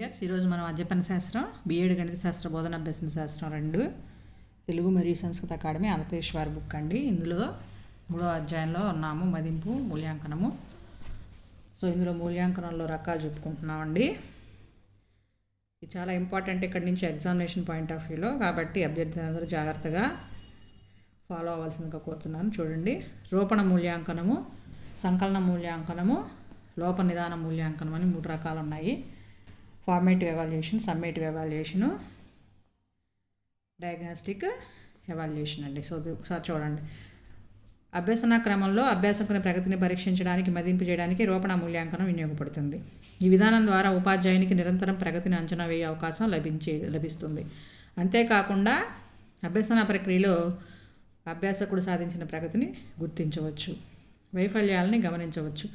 Years ఈరోజు మనం అధ్యాపన శాస్త్రం బీఎడ్ గణిత శాస్త్ర బోధన అభ్యసన శాస్త్రం 2 తెలుగు మరియు సంస్కృత అకాడమీ ఆంధ్రప్రదేశ్ వారి బుక్ అండి. ఇందులో 3వ అధ్యాయంలో ఉన్నాము, మదింపు మూల్యాంకనము. సో ఇందులో మూల్యాంకనంలో రకాలు చెప్పుకుంటున్నామండి. ఇది చాలా ఇంపార్టెంట్ ఇక్కడ నుంచి ఎగ్జామినేషన్ పాయింట్ ఆఫ్ వ్యూలో, కాబట్టి అభ్యర్థులు అందరూ జాగ్రత్తగా ఫాలో అవ్వాల్సిందిగా కోరుతున్నాను. చూడండి, రూపణ మూల్యాంకనము, సంకలన మూల్యాంకనము, లోప నిదాన మూల్యాంకనం అని 3 రకాలు ఉన్నాయి. Formative evaluation, summative evaluation, diagnostic evaluation అండి. సో ఒకసారి చూడండి. అభ్యసన క్రమంలో అభ్యాసకుని ప్రగతిని పరీక్షించడానికి, మదింపు చేయడానికి రూపణ మూల్యాంకనం వినియోగపడుతుంది. ఈ విధానం ద్వారా ఉపాధ్యాయునికి నిరంతరం ప్రగతిని అంచనా వేయే అవకాశం లభిస్తుంది. అంతేకాకుండా అభ్యసన ప్రక్రియలో అభ్యాసకుడు సాధించిన ప్రగతిని గుర్తించవచ్చు, వైఫల్యాలని గమనించవచ్చు.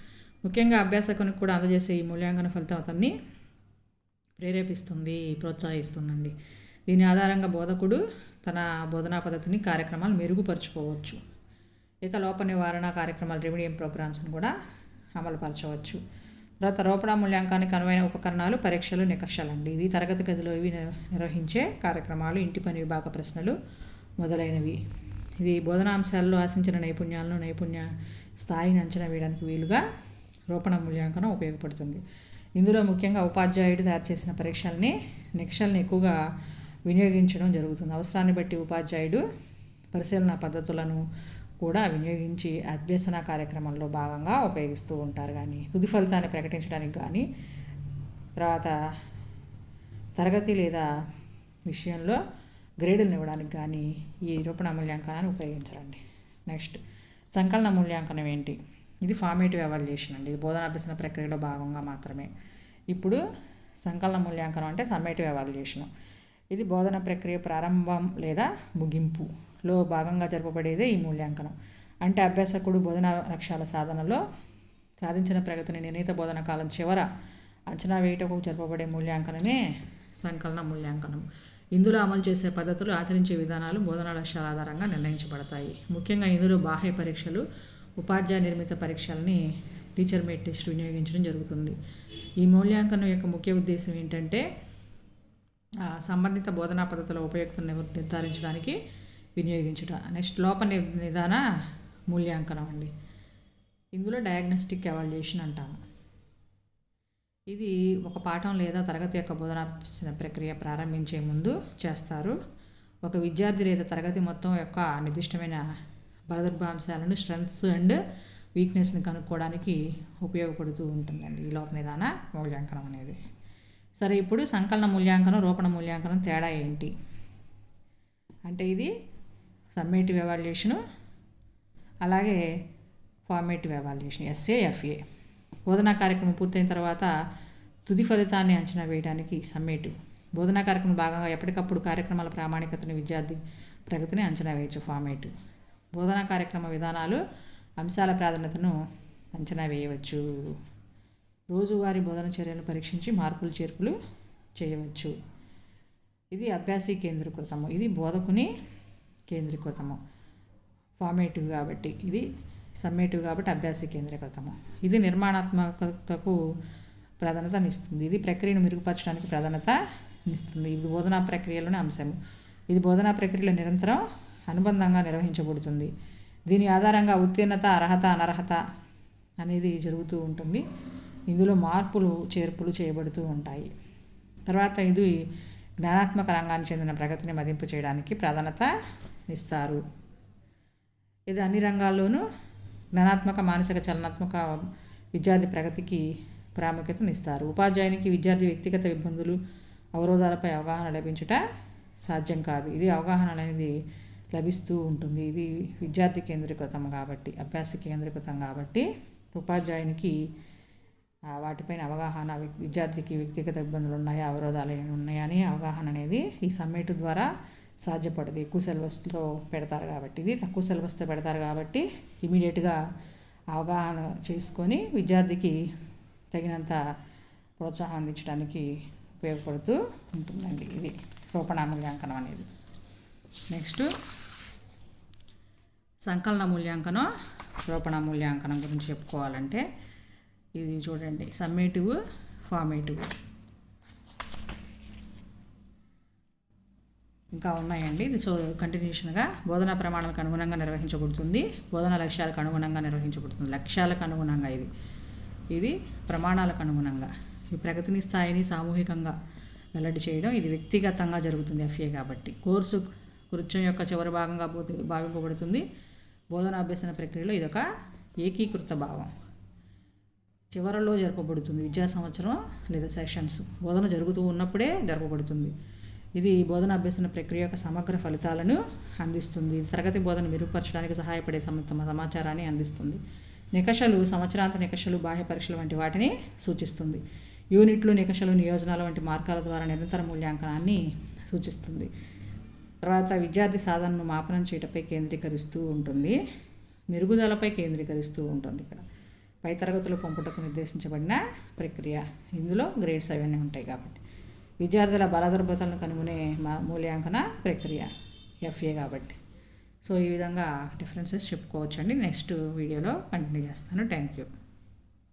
ముఖ్యంగా అభ్యాసకునికి కూడా అందజేసే ఈ మూల్యాంకన ఫలితం అతన్ని ప్రోత్సహిస్తుందండి. దీని ఆధారంగా బోధకుడు తన బోధనా పద్ధతిని, కార్యక్రమాలు మెరుగుపరుచుకోవచ్చు. ఇక లోప నివారణ కార్యక్రమాలు, రెమెడియం ప్రోగ్రామ్స్ని కూడా అమలుపరచవచ్చు. తర్వాత రూపణ మూల్యాంకనానికి అనువైన ఉపకరణాలు, పరీక్షలు, నికషాలండి. ఇది తరగతి గదిలో నిర్వహించే కార్యక్రమాలు, ఇంటి పని విభాగ ప్రశ్నలు మొదలైనవి. ఇది బోధనాంశాల్లో ఆశించిన నైపుణ్య స్థాయిని అంచనా వేయడానికి వీలుగా రూపణ మూల్యాంకనం ఉపయోగపడుతుంది. ఇందులో ముఖ్యంగా ఉపాధ్యాయుడు తయారు చేసిన పరీక్షల్ని, నికషాలని ఎక్కువగా వినియోగించడం జరుగుతుంది. అవసరాన్ని బట్టి ఉపాధ్యాయుడు పరిశీలన పద్ధతులను కూడా వినియోగించి అభ్యసన కార్యక్రమంలో భాగంగా ఉపయోగిస్తూ ఉంటారు. కానీ తుది ఫలితాన్ని ప్రకటించడానికి కానీ, తర్వాత తరగతి లేదా విషయంలో గ్రేడులను ఇవ్వడానికి కానీ ఈ రూపణ మూల్యాంకనాన్ని ఉపయోగించరండి. నెక్స్ట్, సంకలన మూల్యాంకనం ఏంటి? ఇది ఫార్మేటివ్ ఎవాల్యుయేషన్ అండి. ఇది బోధనాభ్యసన ప్రక్రియలో భాగంగా మాత్రమే. ఇప్పుడు సంకలన మూల్యాంకనం అంటే సమ్మేటివ్ ఎవాల్యుయేషన్. ఇది బోధన ప్రక్రియ ప్రారంభం లేదా ముగింపులో భాగంగా జరపబడేదే ఈ మూల్యాంకనం. అంటే అభ్యాసకుడు బోధనా లక్ష్యాల సాధనలో సాధించిన ప్రగతిని నిర్ణీత బోధన కాలం చివర అంచనా వేయటకు జరపబడే మూల్యాంకనమే సంకలన మూల్యాంకనం. ఇందులో అమలు చేసే పద్ధతులు, ఆచరించే విధానాలు బోధనా లక్ష్యాల ఆధారంగా నిర్ణయించబడతాయి. ముఖ్యంగా ఇందులో బాహ్య పరీక్షలు, ఉపాధ్యాయ నిర్మిత పరీక్షల్ని, టీచర్ మేడ్ టెస్ట్ వినియోగించడం జరుగుతుంది. ఈ మూల్యాంకనం యొక్క ముఖ్య ఉద్దేశం ఏంటంటే సంబంధిత బోధనా పద్ధతుల ఉపయుక్తను నిర్ధారించడానికి వినియోగించుట. నెక్స్ట్, లోప నిదాన మూల్యాంకనం అండి. ఇందులో డయాగ్నోస్టిక్ ఎవాల్యుయేషన్ అంటాము. ఇది ఒక పాఠం లేదా తరగతి యొక్క బోధనా ప్రక్రియ ప్రారంభించే ముందు చేస్తారు. ఒక విద్యార్థి లేదా తరగతి మొత్తం యొక్క నిర్దిష్టమైన బలదుర్భాంశాలను, స్ట్రెంగ్త్స్ అండ్ వీక్నెస్ని కనుక్కోవడానికి ఉపయోగపడుతూ ఉంటుందండి ఈ లోప నిదాన మూల్యాంకనం అనేది. సరే, ఇప్పుడు సంకలన మూల్యాంకనం, రూపణ మూల్యాంకనం తేడా ఏంటి అంటే, ఇది సమ్మేటివ్ ఎవాల్యుయేషను, అలాగే ఫార్మేటివ్ ఎవాల్యుయేషన్, SAFA. బోధనా కార్యక్రమం పూర్తయిన తర్వాత తుది ఫలితాన్ని అంచనా వేయడానికి సమ్మేటివ్. బోధనా కార్యక్రమం భాగంగా ఎప్పటికప్పుడు కార్యక్రమాల ప్రామాణికతని, విద్యార్థి ప్రగతిని అంచనా వేయచ్చు ఫార్మేటివ్. బోధనా కార్యక్రమ విధానాలు, అంశాల ప్రాధాన్యతను అంచనా వేయవచ్చు. రోజువారీ బోధన చర్యలను పరీక్షించి మార్పులు చేర్పులు చేయవచ్చు. ఇది అభ్యాసీ కేంద్రీకృతము, ఇది బోధకుని కేంద్రీకృతము. ఫార్మేటివ్ కాబట్టి ఇది, సమ్మేటివ్ కాబట్టి అభ్యాసీ కేంద్రీకృతము. ఇది నిర్మాణాత్మకతకు ప్రాధాన్యతనిస్తుంది. ఇది ప్రక్రియను మెరుగుపరచడానికి ప్రాధాన్యతనిస్తుంది. ఇది బోధనా ప్రక్రియలోని అంశము. ఇది బోధనా ప్రక్రియలో నిరంతరం అనుబంధంగా నిర్వహించబడుతుంది. దీని ఆధారంగా ఉత్తీర్ణత, అర్హత, అనర్హత అనేది జరుగుతూ ఉంటుంది. ఇందులో మార్పులు చేర్పులు చేయబడుతూ ఉంటాయి. తర్వాత ఇది జ్ఞానాత్మక రంగానికి చెందిన ప్రగతిని మదింపు చేయడానికి ప్రాధాన్యత ఇస్తారు. ఇది అన్ని రంగాల్లోనూ జ్ఞానాత్మక, మానసిక, చలనాత్మక విద్యార్థి ప్రగతికి ప్రాముఖ్యతనిస్తారు. ఉపాధ్యాయునికి విద్యార్థి వ్యక్తిగత ఇబ్బందులు, అవరోధాలపై అవగాహన లభించుట సాధ్యం కాదు. ఇది అవగాహన అనేది లభిస్తూ ఉంటుంది. ఇది విద్యార్థి కేంద్రీకృతం కాబట్టి, అభ్యాస కేంద్రీకృతం కాబట్టి ఉపాధ్యాయునికి వాటిపైన అవగాహన, విద్యార్థికి వ్యక్తిగత ఇబ్బందులు ఉన్నాయా, అవరోధాలు ఉన్నాయా అని అవగాహన అనేది ఈ సమ్మేటివ్ ద్వారా సాధ్యపడదు. ఎక్కువ సిలబస్తో పెడతారు కాబట్టి, ఇది తక్కువ సిలబస్తో పెడతారు కాబట్టి ఇమీడియట్గా అవగాహన చేసుకొని విద్యార్థికి తగినంత ప్రోత్సాహం అందించడానికి ఉపయోగపడుతూ ఉంటుందండి. ఇది రూపణ మూల్యాంకనం అనేది. నెక్స్ట్, సంకలన మూల్యాంకనం, రూపణ మూల్యాంకనం గురించి చెప్పుకోవాలంటే ఇది చూడండి, సమ్మేటివ్, ఫార్మేటివ్. ఇంకా ఉన్నాయండి. ఇది కంటిన్యూషన్గా బోధనా ప్రమాణాలకు అనుగుణంగా నిర్వహించబడుతుంది, బోధనా లక్ష్యాలకు అనుగుణంగా నిర్వహించబడుతుంది. లక్ష్యాలకు అనుగుణంగా ఇది ప్రమాణాలకు అనుగుణంగా ఈ ప్రగతిని స్థాయిని సామూహికంగా వెల్లడి చేయడం ఇది వ్యక్తిగతంగా జరుగుతుంది ఎఫ్ఏ కాబట్టి. కోర్సు కృత్యం యొక్క చివరి భాగంగా భావింపబడుతుంది. బోధనా అభ్యసన ప్రక్రియలో ఇదొక ఏకీకృత భావం చివరలో జరపబడుతుంది. విద్యా సంవత్సరం లేదా సెషన్స్ బోధన జరుగుతూ ఉన్నప్పుడే జరపబడుతుంది. ఇది బోధన అభ్యసన ప్రక్రియ యొక్క సమగ్ర ఫలితాలను అందిస్తుంది. ఇది తరగతి బోధన మెరుగుపరచడానికి సహాయపడే సమాచారాన్ని అందిస్తుంది. నికషలు సంవత్సరాంత నికషలు, బాహ్య పరీక్షలు వంటి వాటిని సూచిస్తుంది. యూనిట్లు, నికషలు, నియోజనాలు వంటి మార్గాల ద్వారా నిరంతర మూల్యాంకనాన్ని సూచిస్తుంది. తర్వాత విద్యార్థి సాధనను మాపనం చేయటంపై కేంద్రీకరిస్తూ ఉంటుంది, మెరుగుదలపై కేంద్రీకరిస్తూ ఉంటుంది. ఇక్కడ పై తరగతులు పంపుటకు నిర్దేశించబడిన ప్రక్రియ. ఇందులో గ్రేడ్స్ అవన్నీ ఉంటాయి కాబట్టి విద్యార్థుల బలదుర్బలతలను కనుగొనే మూల్యాంకన ప్రక్రియ ఎఫ్ఏ కాబట్టి. సో ఈ విధంగా డిఫరెన్సెస్ చెప్పుకోవచ్చండి. నెక్స్ట్ వీడియోలో కంటిన్యూ చేస్తాను. Thank you.